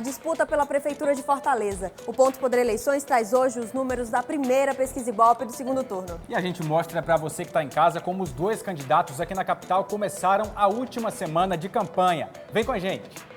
Disputa pela Prefeitura de Fortaleza. O Ponto Poder Eleições traz hoje os números da primeira pesquisa Ibope do segundo turno. E a gente mostra para você que está em casa como os dois candidatos aqui na capital começaram a última semana de campanha. Vem com a gente!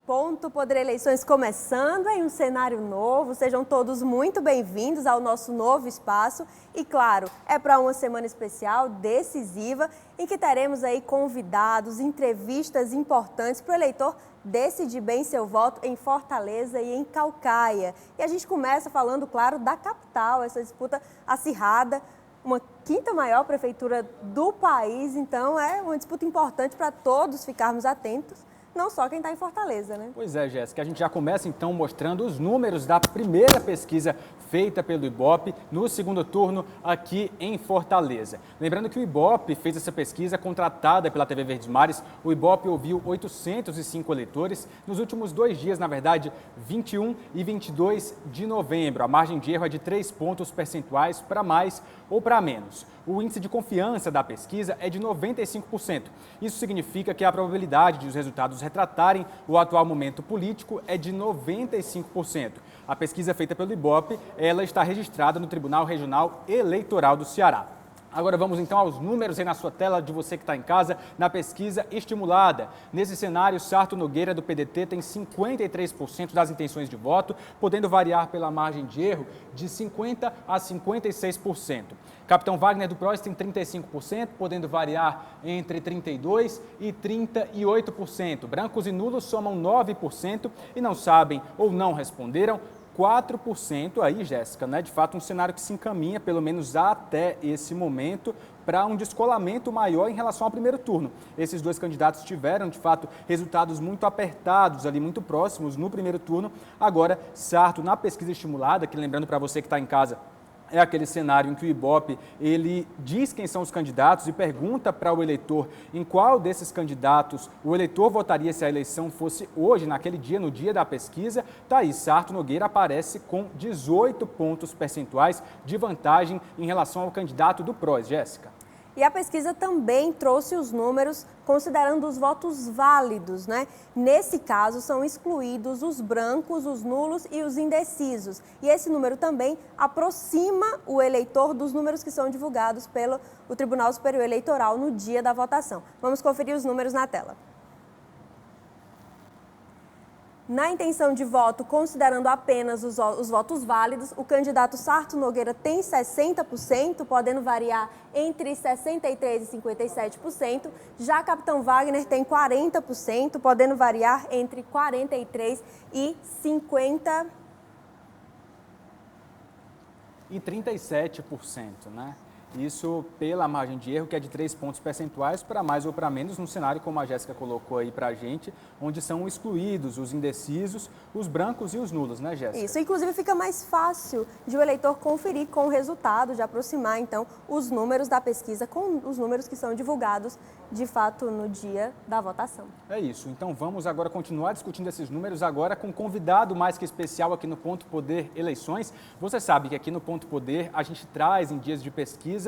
Ponto Poder Eleições começando em um cenário novo. Sejam todos muito bem-vindos ao nosso novo espaço. E claro, é para uma semana especial, decisiva, em que teremos aí convidados, entrevistas importantes para o eleitor decidir bem seu voto em Fortaleza e em Caucaia. E a gente começa falando, claro, da capital, essa disputa acirrada, uma quinta maior prefeitura do país. Então é uma disputa importante para todos ficarmos atentos. Não só quem está em Fortaleza, né? Pois é, Jéssica, a gente já começa então mostrando os números da primeira pesquisa feita pelo Ibope no segundo turno aqui em Fortaleza. Lembrando que o Ibope fez essa pesquisa contratada pela TV Verdes Mares. O Ibope ouviu 805 eleitores nos últimos 2 dias, na verdade, 21 e 22 de novembro. A margem de erro é de 3 pontos percentuais para mais ou para menos. O índice de confiança da pesquisa é de 95%. Isso significa que a probabilidade de os resultados retratarem o atual momento político é de 95%. A pesquisa feita pelo Ibope, ela está registrada no Tribunal Regional Eleitoral do Ceará. Agora vamos então aos números aí na sua tela de você que está em casa, na pesquisa estimulada. Nesse cenário, Sarto Nogueira do PDT tem 53% das intenções de voto, podendo variar pela margem de erro de 50% a 56%. Capitão Wagner do PROS tem 35%, podendo variar entre 32% e 38%. Brancos e nulos somam 9% e não sabem ou não responderam 4% aí, Jéssica, né? De fato, um cenário que se encaminha, pelo menos até esse momento, para um descolamento maior em relação ao primeiro turno. Esses dois candidatos tiveram, de fato, resultados muito apertados, ali muito próximos no primeiro turno. Agora, Sarto, na pesquisa estimulada, que lembrando para você que está em casa, é aquele cenário em que o Ibope, ele diz quem são os candidatos e pergunta para o eleitor em qual desses candidatos o eleitor votaria se a eleição fosse hoje, naquele dia, no dia da pesquisa. Tá aí, Sarto Nogueira aparece com 18 pontos percentuais de vantagem em relação ao candidato do PROS, Jéssica. E a pesquisa também trouxe os números considerando os votos válidos, né? Nesse caso, são excluídos os brancos, os nulos e os indecisos. E esse número também aproxima o eleitor dos números que são divulgados pelo Tribunal Superior Eleitoral no dia da votação. Vamos conferir os números na tela. Na intenção de voto, considerando apenas os votos válidos, o candidato Sarto Nogueira tem 60%, podendo variar entre 63% e 57%. Já Capitão Wagner tem 40%, podendo variar entre 43% e 50%. E 37%, né? Isso pela margem de erro, que é de 3 pontos percentuais, para mais ou para menos, num cenário como a Jéssica colocou aí para a gente, onde são excluídos os indecisos, os brancos e os nulos, né, Jéssica? Isso, inclusive fica mais fácil de o eleitor conferir com o resultado, de aproximar, então, os números da pesquisa com os números que são divulgados, de fato, no dia da votação. É isso, então vamos agora continuar discutindo esses números agora com um convidado mais que especial aqui no Ponto Poder Eleições. Você sabe que aqui no Ponto Poder a gente traz em dias de pesquisa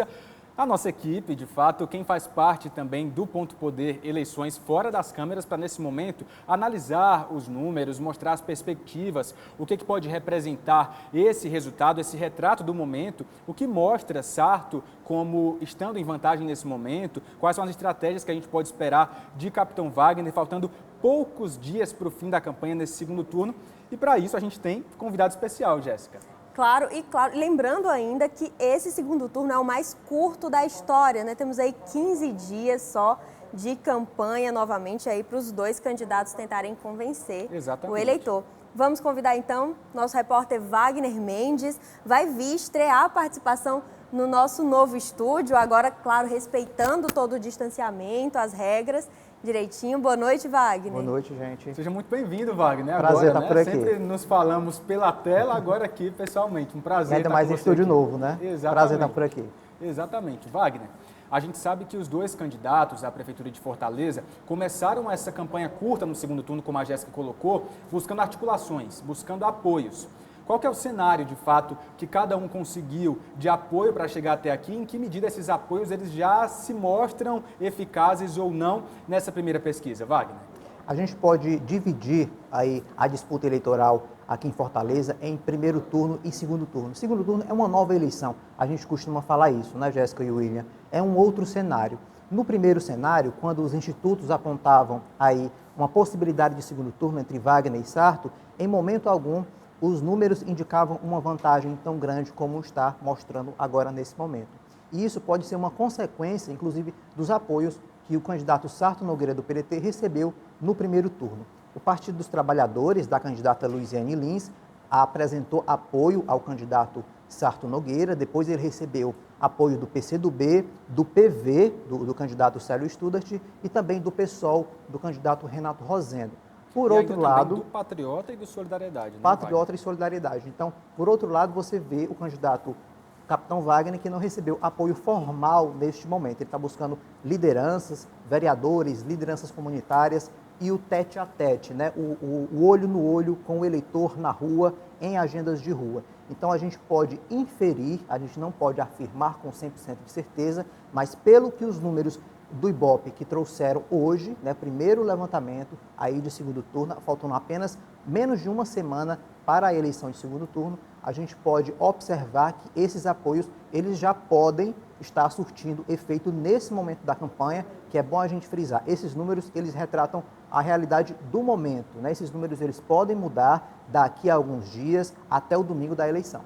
a nossa equipe, de fato, quem faz parte também do Ponto Poder Eleições fora das câmeras para, nesse momento, analisar os números, mostrar as perspectivas, o que pode representar esse resultado, esse retrato do momento, o que mostra Sarto como estando em vantagem nesse momento, quais são as estratégias que a gente pode esperar de Capitão Wagner, faltando poucos dias para o fim da campanha nesse segundo turno. E para isso a gente tem convidado especial, Jéssica. Claro, lembrando ainda que esse segundo turno é o mais curto da história, né? Temos aí 15 dias só de campanha novamente aí para os dois candidatos tentarem convencer o eleitor. Vamos convidar então nosso repórter Wagner Mendes, vai vir estrear a participação no nosso novo estúdio, agora, claro, respeitando todo o distanciamento, as regras direitinho. Boa noite, Wagner. Boa noite, gente. Seja muito bem-vindo, Wagner. Prazer agora, estar por aqui. Sempre nos falamos pela tela, agora aqui pessoalmente. Um prazer. Ainda mais em estúdio novo, né? Exatamente. Prazer estar por aqui. Exatamente. Wagner, a gente sabe que os dois candidatos à Prefeitura de Fortaleza começaram essa campanha curta no segundo turno, como a Jéssica colocou, buscando articulações, buscando apoios. Qual que é o cenário, de fato, que cada um conseguiu de apoio para chegar até aqui? Em que medida esses apoios eles já se mostram eficazes ou não nessa primeira pesquisa? Wagner? A gente pode dividir aí a disputa eleitoral aqui em Fortaleza em primeiro turno e segundo turno. Segundo turno é uma nova eleição, a gente costuma falar isso, né, Jéssica e William? É um outro cenário. No primeiro cenário, quando os institutos apontavam aí uma possibilidade de segundo turno entre Wagner e Sarto, em momento algum os números indicavam uma vantagem tão grande como está mostrando agora nesse momento. E isso pode ser uma consequência, inclusive, dos apoios que o candidato Sarto Nogueira do PDT recebeu no primeiro turno. O Partido dos Trabalhadores, da candidata Luiziane Lins, apresentou apoio ao candidato Sarto Nogueira, depois ele recebeu apoio do PCdoB, do PV, do candidato Célio Studart, e também do PSOL, do candidato Renato Rosendo. Por outro lado, do Patriota e do Solidariedade. Né, Patriota e Solidariedade. Então, por outro lado, você vê o candidato Capitão Wagner, que não recebeu apoio formal neste momento. Ele está buscando lideranças, vereadores, lideranças comunitárias e o tete-a-tete, né? O olho no olho com o eleitor na rua, em agendas de rua. Então, a gente pode inferir, a gente não pode afirmar com 100% de certeza, mas pelo que os números do Ibope que trouxeram hoje, né, primeiro levantamento aí de segundo turno, faltando apenas menos de uma semana para a eleição de segundo turno, a gente pode observar que esses apoios, eles já podem estar surtindo efeito nesse momento da campanha, que é bom a gente frisar. Esses números, eles retratam a realidade do momento, né? Esses números, eles podem mudar daqui a alguns dias até o domingo da eleição.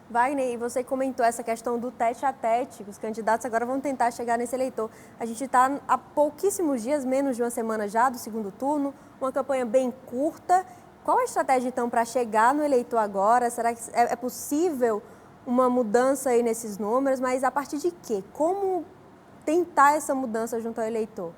Wagner, e você comentou essa questão do tete-a-tete, que os candidatos agora vão tentar chegar nesse eleitor. A gente está há pouquíssimos dias, menos de uma semana já, do segundo turno, uma campanha bem curta. Qual a estratégia, então, para chegar no eleitor agora? Será que é possível uma mudança aí nesses números? Mas a partir de quê? Como tentar essa mudança junto ao eleitor?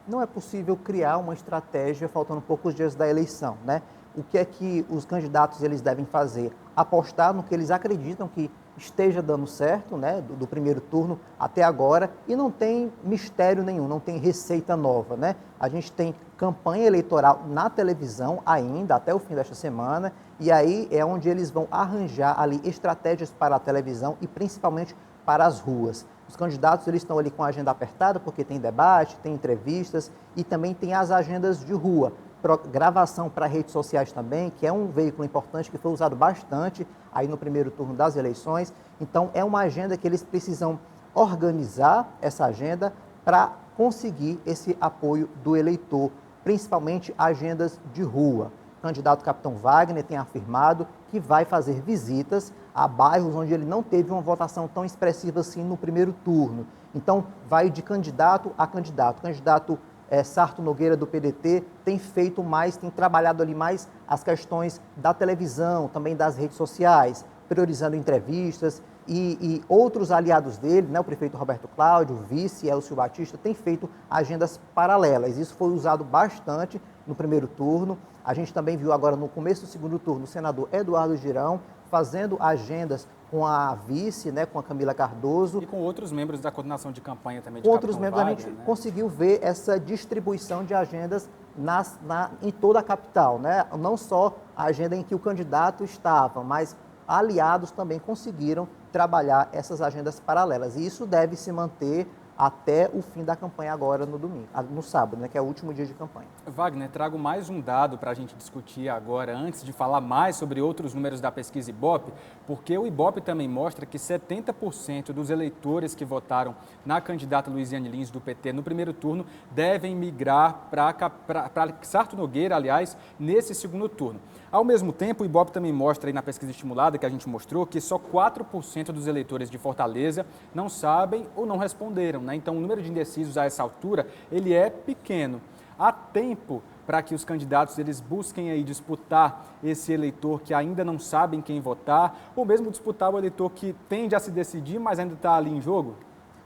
Não é possível criar uma estratégia faltando poucos dias da eleição, né? O que é que os candidatos eles devem fazer? Apostar no que eles acreditam que esteja dando certo, né, do primeiro turno até agora, e não tem mistério nenhum, não tem receita nova, né? A gente tem campanha eleitoral na televisão ainda, até o fim desta semana, e aí é onde eles vão arranjar ali estratégias para a televisão e principalmente para as ruas. Os candidatos eles estão ali com a agenda apertada porque tem debate, tem entrevistas e também tem as agendas de rua. Gravação para redes sociais também, que é um veículo importante que foi usado bastante aí no primeiro turno das eleições. Então, é uma agenda que eles precisam organizar essa agenda para conseguir esse apoio do eleitor, principalmente agendas de rua. O candidato Capitão Wagner tem afirmado que vai fazer visitas a bairros onde ele não teve uma votação tão expressiva assim no primeiro turno. Então, vai de candidato a candidato. O candidato Sarto Nogueira do PDT tem feito mais, tem trabalhado ali mais as questões da televisão, também das redes sociais, priorizando entrevistas e outros aliados dele, né, o prefeito Roberto Cláudio, o vice Elcio Batista, tem feito agendas paralelas. Isso foi usado bastante no primeiro turno. A gente também viu agora no começo do segundo turno o senador Eduardo Girão fazendo agendas com a vice, né, com a Camila Cardoso. E com outros membros da coordenação de campanha também. Com outros membros, Wagner, a gente conseguiu ver essa distribuição de agendas em toda a capital, né? Não só a agenda em que o candidato estava, mas aliados também conseguiram trabalhar essas agendas paralelas. E isso deve se manter até o fim da campanha agora no domingo, no sábado, né, que é o último dia de campanha. Wagner, trago mais um dado para a gente discutir agora, antes de falar mais sobre outros números da pesquisa Ibope, porque o Ibope também mostra que 70% dos eleitores que votaram na candidata Luiziane Lins do PT no primeiro turno devem migrar para Sarto Nogueira, aliás, nesse segundo turno. Ao mesmo tempo, o Ibope também mostra aí na pesquisa estimulada que a gente mostrou que só 4% dos eleitores de Fortaleza não sabem ou não responderam, né? Então, o número de indecisos a essa altura, ele é pequeno. Há tempo para que os candidatos eles busquem aí disputar esse eleitor que ainda não sabe em quem votar, ou mesmo disputar o eleitor que tende a se decidir, mas ainda está ali em jogo?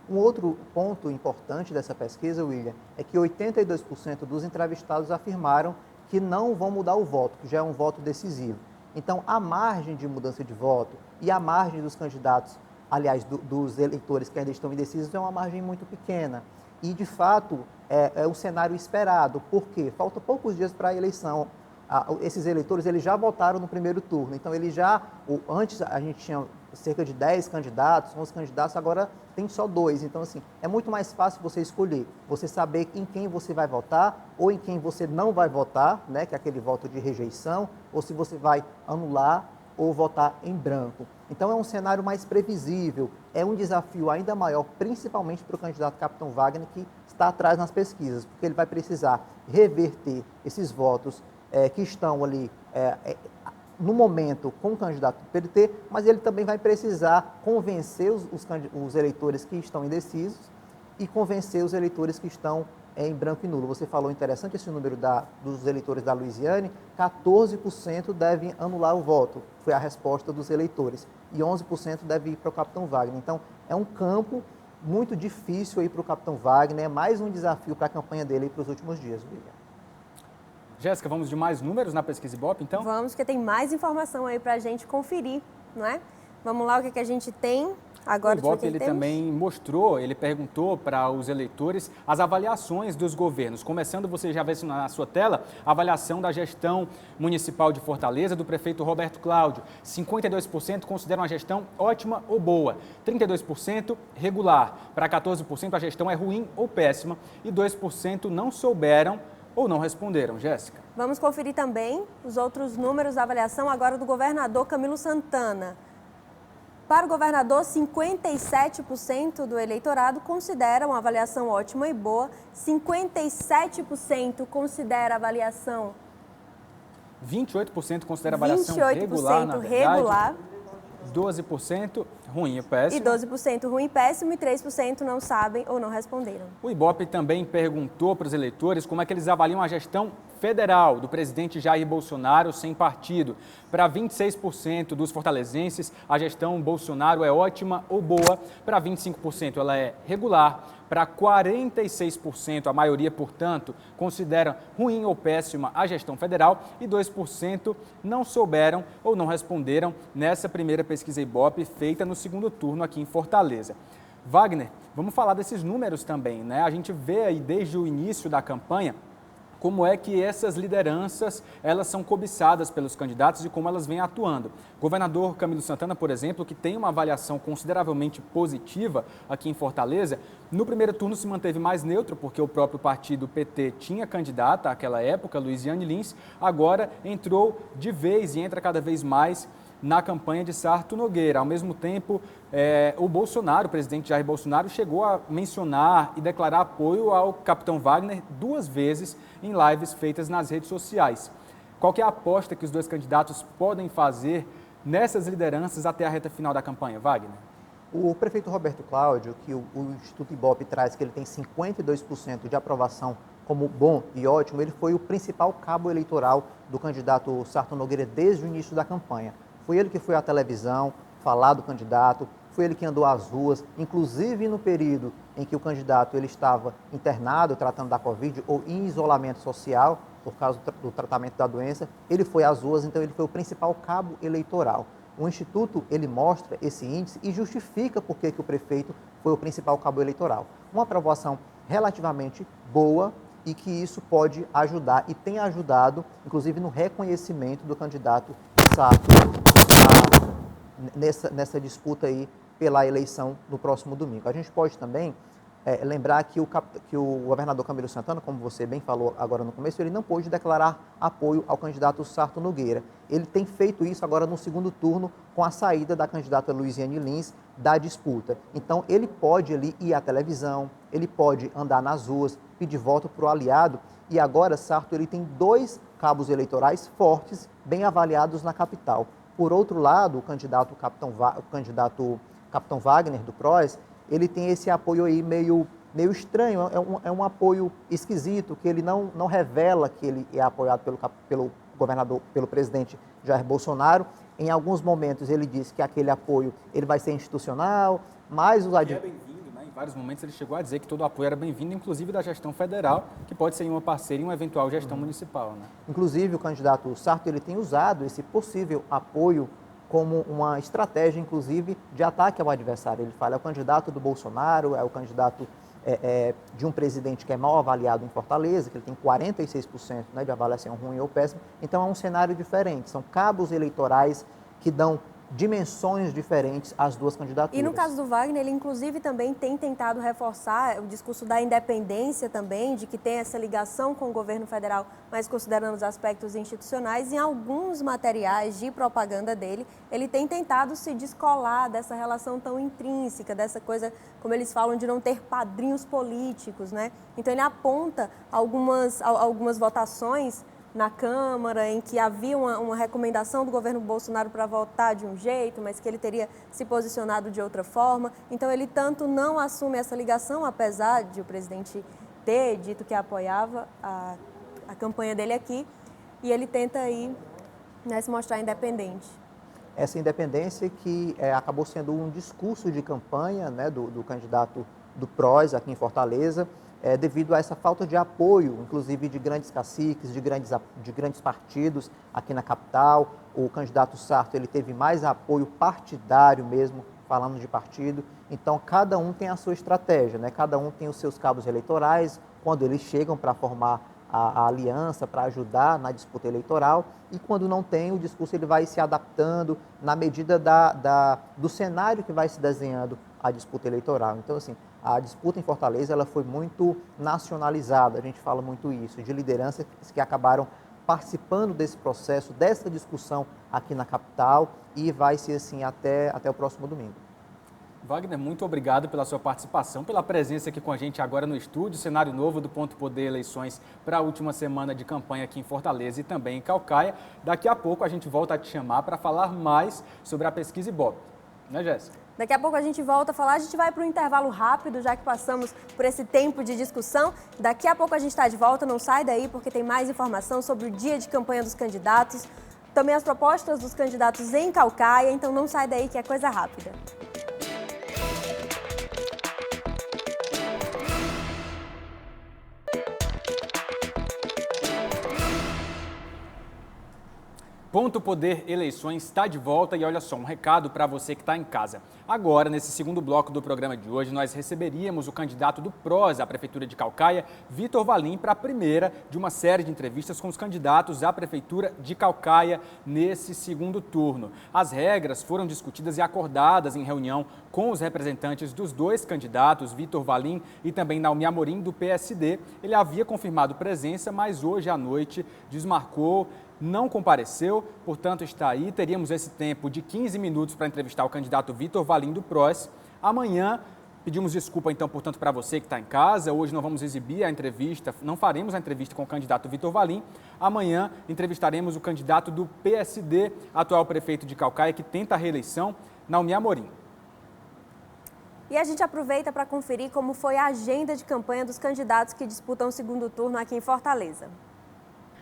Um outro ponto importante dessa pesquisa, William, é que 82% dos entrevistados afirmaram que não vão mudar o voto, que já é um voto decisivo. Então, a margem de mudança de voto e a margem dos candidatos, aliás, dos eleitores que ainda estão indecisos, é uma margem muito pequena. E, de fato, é o cenário esperado, porque falta poucos dias para a eleição. esses eleitores eles já votaram no primeiro turno. Então, antes a gente tinha cerca de 10 candidatos, 11 candidatos, agora tem só 2. Então, assim, é muito mais fácil você escolher, você saber em quem você vai votar ou em quem você não vai votar, né, que é aquele voto de rejeição, ou se você vai anular ou votar em branco. Então, é um cenário mais previsível, é um desafio ainda maior, principalmente para o candidato Capitão Wagner, que está atrás nas pesquisas, porque ele vai precisar reverter esses votos que estão ali no momento com o candidato do PDT, mas ele também vai precisar convencer os eleitores que estão indecisos e convencer os eleitores que estão em branco e nulo. Você falou interessante esse número dos eleitores da Louisiane, 14% devem anular o voto, foi a resposta dos eleitores, e 11% deve ir para o Capitão Wagner. Então, é um campo muito difícil aí para o Capitão Wagner, é mais um desafio para a campanha dele para os últimos dias, William. Jéssica, vamos de mais números na pesquisa Ibope, então? Vamos, porque tem mais informação aí para a gente conferir, não é? Vamos lá, o que a gente tem agora. O Ibope, ele também mostrou, ele perguntou para os eleitores as avaliações dos governos. Começando, você já vê isso na sua tela, a avaliação da gestão municipal de Fortaleza do prefeito Roberto Cláudio. 52% consideram a gestão ótima ou boa, 32% regular, para 14% a gestão é ruim ou péssima e 2% não souberam ou não responderam. Jéssica. Vamos conferir também os outros números da avaliação agora do governador Camilo Santana. Para o governador, 57% do eleitorado considera uma avaliação ótima e boa, 57% considera a avaliação 28% considera a avaliação regular, na verdade, regular, 12% ruim e péssimo. E 12% ruim e péssimo e 3% não sabem ou não responderam. O Ibope também perguntou para os eleitores como é que eles avaliam a gestão federal do presidente Jair Bolsonaro sem partido. Para 26% dos fortalezenses, a gestão Bolsonaro é ótima ou boa. Para 25%, ela é regular. Para 46%, a maioria, portanto, considera ruim ou péssima a gestão federal e 2% não souberam ou não responderam nessa primeira pesquisa Ibope feita no segundo turno aqui em Fortaleza. Wagner, vamos falar desses números também, né? A gente vê aí desde o início da campanha como é que essas lideranças elas são cobiçadas pelos candidatos e como elas vêm atuando. O governador Camilo Santana, por exemplo, que tem uma avaliação consideravelmente positiva aqui em Fortaleza, no primeiro turno se manteve mais neutro, porque o próprio partido PT tinha candidata àquela época, Luiziane Lins, agora entrou de vez e entra cada vez mais na campanha de Sarto Nogueira. Ao mesmo tempo, o Bolsonaro, o presidente Jair Bolsonaro, chegou a mencionar e declarar apoio ao Capitão Wagner 2 vezes em lives feitas nas redes sociais. Qual que é a aposta que os dois candidatos podem fazer nessas lideranças até a reta final da campanha, Wagner? O prefeito Roberto Cláudio, que o Instituto Ibope traz que ele tem 52% de aprovação como bom e ótimo, ele foi o principal cabo eleitoral do candidato Sarto Nogueira desde o início da campanha. Foi ele que foi à televisão falar do candidato, foi ele que andou às ruas, inclusive no período em que o candidato ele estava internado, tratando da Covid ou em isolamento social, por causa do tratamento da doença, ele foi às ruas, então ele foi o principal cabo eleitoral. O Instituto ele mostra esse índice e justifica por que o prefeito foi o principal cabo eleitoral. Uma aprovação relativamente boa e que isso pode ajudar e tem ajudado, inclusive no reconhecimento do candidato Sarto nessa disputa aí pela eleição no próximo domingo. A gente pode também lembrar que o governador Camilo Santana, como você bem falou agora no começo, ele não pôde declarar apoio ao candidato Sarto Nogueira. Ele tem feito isso agora no segundo turno com a saída da candidata Luiziane Lins da disputa. Então ele pode ali ir à televisão, ele pode andar nas ruas, pedir voto para o aliado e agora Sarto ele tem 2 cabos eleitorais fortes, bem avaliados na capital. Por outro lado, o candidato Capitão Wagner do PROS, ele tem esse apoio aí meio estranho, é um apoio esquisito, que ele não revela que ele é apoiado pelo governador, pelo presidente Jair Bolsonaro. Em alguns momentos ele diz que aquele apoio ele vai ser institucional, mas os Em vários momentos ele chegou a dizer que todo o apoio era bem-vindo, inclusive da gestão federal, que pode ser uma parceria em uma eventual gestão municipal, né? Inclusive o candidato Sarto ele tem usado esse possível apoio como uma estratégia, inclusive, de ataque ao adversário. Ele fala, é o candidato do Bolsonaro, é o candidato de um presidente que é mal avaliado em Fortaleza, que ele tem 46%, né, de avaliação ruim ou péssima. Então é um cenário diferente, são cabos eleitorais que dão dimensões diferentes às duas candidaturas. E no caso do Wagner, ele inclusive também tem tentado reforçar o discurso da independência também, de que tem essa ligação com o governo federal, mas considerando os aspectos institucionais. Em alguns materiais de propaganda dele, ele tem tentado se descolar dessa relação tão intrínseca, dessa coisa, como eles falam, de não ter padrinhos políticos, né? Então ele aponta algumas votações na Câmara, em que havia uma recomendação do governo Bolsonaro para votar de um jeito, mas que ele teria se posicionado de outra forma. Então, ele tanto não assume essa ligação, apesar de o presidente ter dito que apoiava a campanha dele aqui, e ele tenta aí, né, se mostrar independente. Essa independência que acabou sendo um discurso de campanha, né, do candidato do PROS aqui em Fortaleza, devido a essa falta de apoio, inclusive de grandes caciques, de grandes partidos aqui na capital. O candidato Sarto, ele teve mais apoio partidário mesmo, falando de partido. Então, cada um tem a sua estratégia, né? Cada um tem os seus cabos eleitorais, quando eles chegam para formar a aliança, para ajudar na disputa eleitoral, e quando não tem, o discurso ele vai se adaptando na medida do cenário que vai se desenhando a disputa eleitoral. Então, assim, a disputa em Fortaleza ela foi muito nacionalizada, a gente fala muito isso, de lideranças que acabaram participando desse processo, dessa discussão aqui na capital, e vai ser assim até o próximo domingo. Wagner, muito obrigado pela sua participação, pela presença aqui com a gente agora no estúdio, cenário novo do Ponto Poder Eleições para a última semana de campanha aqui em Fortaleza e também em Caucaia. Daqui a pouco a gente volta a te chamar para falar mais sobre a pesquisa Ibope. Né, Jéssica? Daqui a pouco a gente volta a falar, a gente vai para um intervalo rápido, já que passamos por esse tempo de discussão. Daqui a pouco a gente está de volta, não sai daí, porque tem mais informação sobre o dia de campanha dos candidatos, também as propostas dos candidatos em Caucaia, então não sai daí que é coisa rápida. Ponto Poder Eleições está de volta e olha só, um recado para você que está em casa. Agora, nesse segundo bloco do programa de hoje, nós receberíamos o candidato do PROS à Prefeitura de Caucaia, Vitor Valim, para a primeira de uma série de entrevistas com os candidatos à Prefeitura de Caucaia nesse segundo turno. As regras foram discutidas e acordadas em reunião com os representantes dos dois candidatos, Vitor Valim e também Naomi Amorim, do PSD. Ele havia confirmado presença, mas hoje à noite desmarcou, não compareceu, portanto está aí. Teríamos esse tempo de 15 minutos para entrevistar o candidato Vitor Valim do PROS. Amanhã, pedimos desculpa então, portanto, para você que está em casa. Hoje não vamos exibir a entrevista, não faremos a entrevista com o candidato Vitor Valim. Amanhã entrevistaremos o candidato do PSD, atual prefeito de Caucaia, que tenta a reeleição, Naomi Amorim. E a gente aproveita para conferir como foi a agenda de campanha dos candidatos que disputam o segundo turno aqui em Fortaleza.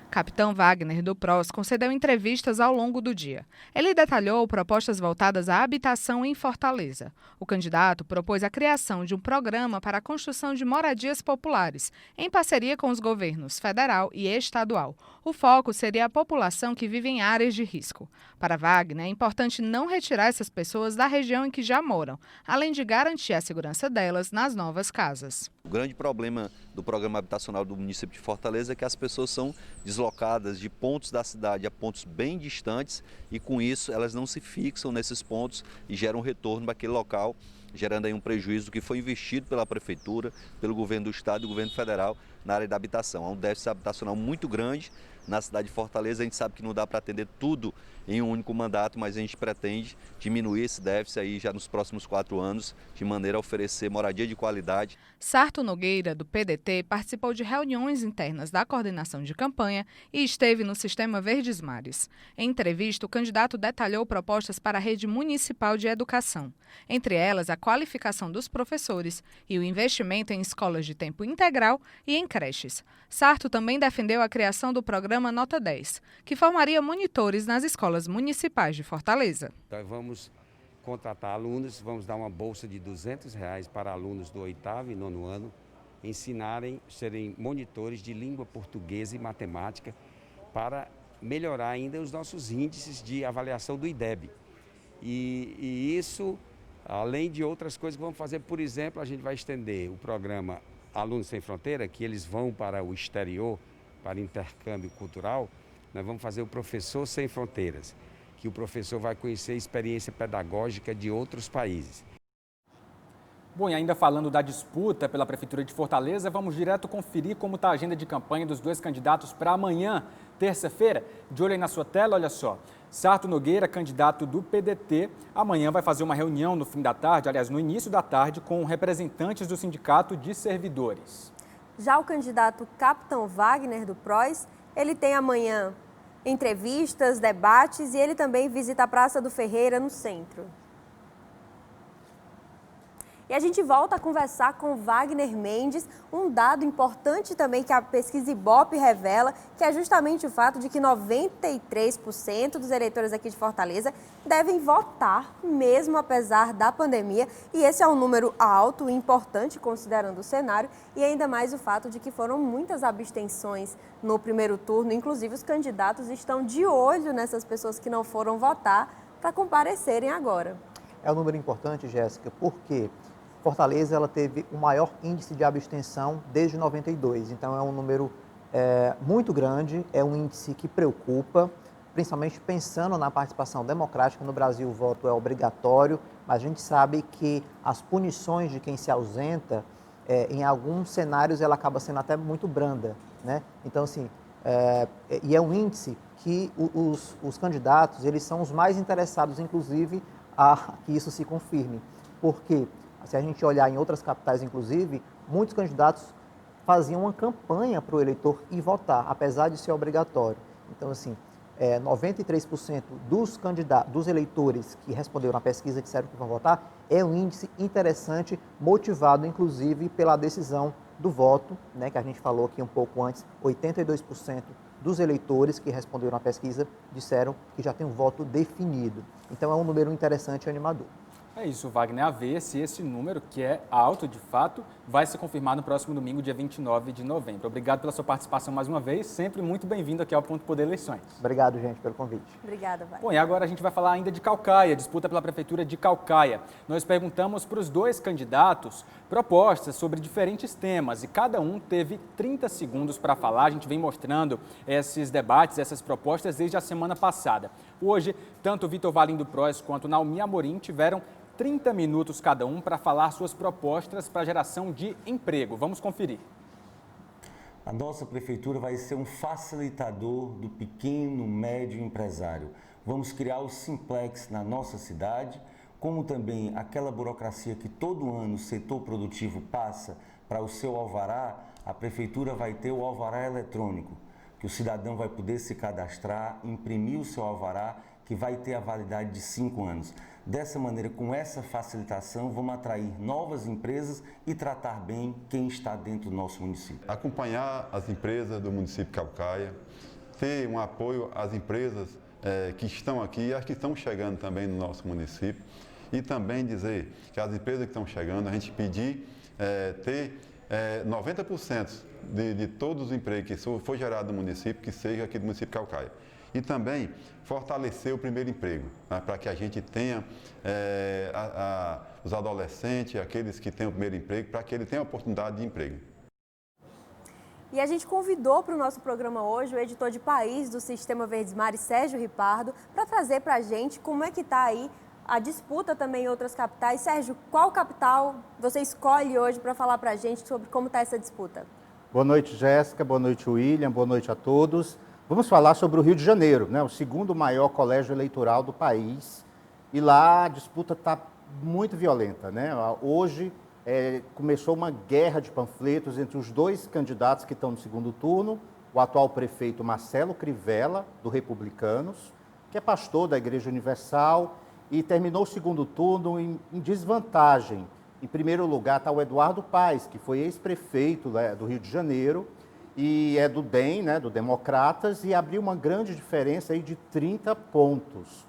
Capitão Wagner, do PROS, concedeu entrevistas ao longo do dia. Ele detalhou propostas voltadas à habitação em Fortaleza. O candidato propôs a criação de um programa para a construção de moradias populares, em parceria com os governos federal e estadual. O foco seria a população que vive em áreas de risco. Para Wagner, é importante não retirar essas pessoas da região em que já moram, além de garantir a segurança delas nas novas casas. O grande problema do programa habitacional do município de Fortaleza é que as pessoas são deslocadas de pontos da cidade a pontos bem distantes e com isso elas não se fixam nesses pontos e geram um retorno para aquele local, gerando aí um prejuízo que foi investido pela prefeitura, pelo governo do estado e do governo federal na área da habitação. Há um déficit habitacional muito grande na cidade de Fortaleza. A gente sabe que não dá para atender tudo em um único mandato, mas a gente pretende diminuir esse déficit aí já nos próximos 4 anos, de maneira a oferecer moradia de qualidade. Sarto Nogueira, do PDT, participou de reuniões internas da coordenação de campanha e esteve no Sistema Verdes Mares. Em entrevista, o candidato detalhou propostas para a rede municipal de educação, entre elas a qualificação dos professores e o investimento em escolas de tempo integral e em creches. Sarto também defendeu a criação do programa Nota 10, que formaria monitores nas escolas municipais de Fortaleza. Nós vamos contratar alunos, vamos dar uma bolsa de R$200 para alunos do 8º e 9º ano, serem monitores de língua portuguesa e matemática para melhorar ainda os nossos índices de avaliação do IDEB. E isso Além de outras coisas que vamos fazer, por exemplo, a gente vai estender o programa Alunos Sem Fronteira, que eles vão para o exterior, para intercâmbio cultural. Nós vamos fazer o Professor Sem Fronteiras, que o professor vai conhecer a experiência pedagógica de outros países. Bom, e ainda falando da disputa pela Prefeitura de Fortaleza, vamos direto conferir como está a agenda de campanha dos dois candidatos para amanhã, terça-feira. De olho aí na sua tela, olha só. Sarto Nogueira, candidato do PDT, amanhã vai fazer uma reunião no fim da tarde, aliás, no início da tarde, com representantes do Sindicato de Servidores. Já o candidato Capitão Wagner do PROS, ele tem amanhã entrevistas, debates e ele também visita a Praça do Ferreira, no centro. E a gente volta a conversar com Wagner Mendes, um dado importante também que a pesquisa Ibope revela, que é justamente o fato de que 93% dos eleitores aqui de Fortaleza devem votar, mesmo apesar da pandemia. E esse é um número alto e importante, considerando o cenário, e ainda mais o fato de que foram muitas abstenções no primeiro turno. Inclusive, os candidatos estão de olho nessas pessoas que não foram votar para comparecerem agora. É um número importante, Jéssica, porque Fortaleza ela teve o maior índice de abstenção desde 92, então é um número muito grande, é um índice que preocupa, principalmente pensando na participação democrática. No Brasil o voto é obrigatório, mas a gente sabe que as punições de quem se ausenta, em alguns cenários ela acaba sendo até muito branda, né? Então assim, e é um índice que os candidatos eles são os mais interessados, inclusive, a que isso se confirme, porque se a gente olhar em outras capitais, inclusive, muitos candidatos faziam uma campanha para o eleitor ir votar, apesar de ser obrigatório. Então, assim, 93% dos eleitores que responderam à pesquisa disseram que vão votar, é um índice interessante, motivado, inclusive, pela decisão do voto, né, que a gente falou aqui um pouco antes. 82% dos eleitores que responderam à pesquisa disseram que já tem um voto definido. Então, é um número interessante e animador. É isso, Wagner, a ver se esse número, que é alto de fato, vai se confirmar no próximo domingo, dia 29 de novembro. Obrigado pela sua participação mais uma vez, sempre muito bem-vindo aqui ao Ponto Poder Eleições. Obrigado, gente, pelo convite. Obrigada, Wagner. Bom, e agora a gente vai falar ainda de Caucaia, disputa pela Prefeitura de Caucaia. Nós perguntamos para os dois candidatos propostas sobre diferentes temas e cada um teve 30 segundos para falar. A gente vem mostrando esses debates, essas propostas desde a semana passada. Hoje, tanto o Vitor Valim do PROS quanto o Naomi Amorim tiveram 30 minutos cada um para falar suas propostas para a geração de emprego. Vamos conferir. A nossa prefeitura vai ser um facilitador do pequeno, médio empresário. Vamos criar o Simplex na nossa cidade, como também aquela burocracia que todo ano o setor produtivo passa para o seu alvará, a prefeitura vai ter o alvará eletrônico, que o cidadão vai poder se cadastrar, imprimir o seu alvará, que vai ter a validade de 5 anos. Dessa maneira, com essa facilitação, vamos atrair novas empresas e tratar bem quem está dentro do nosso município. Acompanhar as empresas do município de Caucaia, ter um apoio às empresas que estão aqui e as que estão chegando também no nosso município. E também dizer que as empresas que estão chegando, a gente pedir ter 90% de todos os empregos que for gerado no município, que seja aqui do município de Caucaia. E também fortalecer o primeiro emprego, né, para que a gente tenha os adolescentes, aqueles que têm o primeiro emprego, para que ele tenha a oportunidade de emprego. E a gente convidou para o nosso programa hoje o editor de país do Sistema Verdes Mares, Sérgio Ripardo, para trazer para a gente como é que está aí a disputa também em outras capitais. Sérgio, qual capital você escolhe hoje para falar para a gente sobre como está essa disputa? Boa noite, Jéssica. Boa noite, William. Boa noite a todos. Vamos falar sobre o Rio de Janeiro, né? O segundo maior colégio eleitoral do país. E lá a disputa está muito violenta, né? Hoje começou uma guerra de panfletos entre os dois candidatos que estão no segundo turno, o atual prefeito Marcelo Crivella, do Republicanos, que é pastor da Igreja Universal, e terminou o segundo turno em desvantagem. Em primeiro lugar está o Eduardo Paes, que foi ex-prefeito do Rio de Janeiro, e é do DEM, né, do Democratas, e abriu uma grande diferença aí de 30 pontos.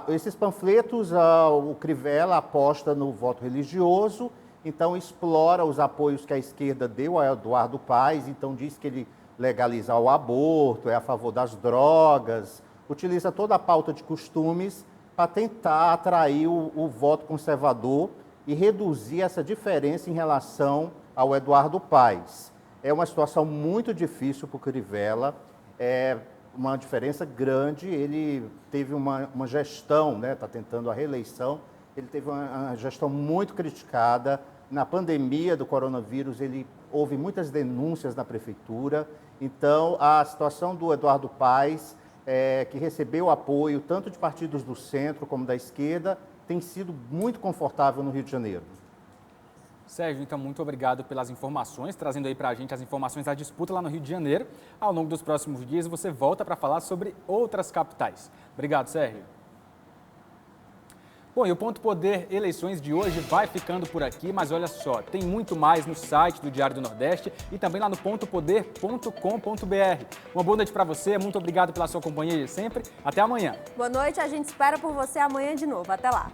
Esses panfletos, o Crivella aposta no voto religioso, então explora os apoios que a esquerda deu a Eduardo Paes, então diz que ele legaliza o aborto, é a favor das drogas, utiliza toda a pauta de costumes para tentar atrair o voto conservador e reduzir essa diferença em relação ao Eduardo Paes. É uma situação muito difícil para o Crivella, é uma diferença grande. Ele teve uma gestão, né, está tentando a reeleição, ele teve uma gestão muito criticada. Na pandemia do coronavírus, houve muitas denúncias na prefeitura. Então, a situação do Eduardo Paes, que recebeu apoio tanto de partidos do centro como da esquerda, tem sido muito confortável no Rio de Janeiro. Sérgio, então, muito obrigado pelas informações, trazendo aí para a gente as informações da disputa lá no Rio de Janeiro. Ao longo dos próximos dias, você volta para falar sobre outras capitais. Obrigado, Sérgio. Bom, e o Ponto Poder Eleições de hoje vai ficando por aqui, mas olha só, tem muito mais no site do Diário do Nordeste e também lá no pontopoder.com.br. Uma boa noite para você, muito obrigado pela sua companhia de sempre. Até amanhã. Boa noite, a gente espera por você amanhã de novo. Até lá.